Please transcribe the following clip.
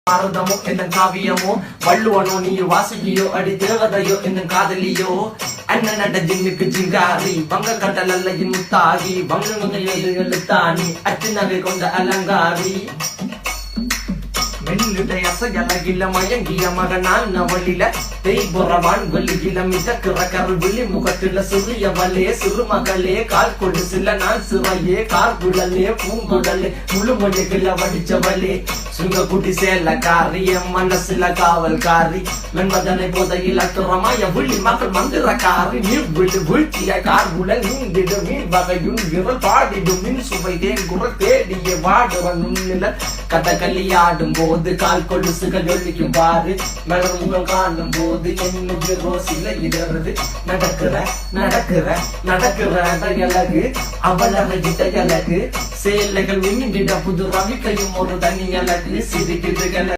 பாரதமோ என்ன காவியமோ வள்ளுவனோ நீ வாசுகியோ அடி தேவதையோ என்ன காதலியோ அண்ணன் நட ஜின்னுக்கு ஜிங்காரி பங்க கடல் அல்லையின் முத்தாகி பங்க எழுத்தாணி அச்சினவை கொண்ட அலங்காரி மெல்லுடைய அசையலகில மயங்கிய மகனான் நவளில தேய்புறவான் வெளியில மிதக்கிற கருவிழி முகத்தில சிறிய வலே சிறுமகளே கால் கொடு சில நான் சிறையே கார்குழலே பூங்குழலே முழுமொழிகள வடிச்சவளே சுங்க குட்டி சேலக்காரி என் மனசுல காவல்காரி மென்பதனை போதையில் அத்துறமாய விழி மகள் மந்திரக்காரி நீர் விழு வீழ்ச்சிய கார்குழல் நீந்திடு மீன் வகையுன் விரல் பாடிடும் மின் சுவை தேங்குறல் தேடிய வாடுவன் உன்னில கதகளியாடும் போது கால் கொலுசுகள் ஒழிக்கும் பாரு மலர் முகம் காணும் போது என்னுக்கு ரோசில இடறது நடக்கிற நடக்கிற நடக்கிற அழகு அவளை அழகு சேலைகள் மின்னிட புது ரவிக்கையும் ஒரு தனி அழகு சிரிக்குதுகள்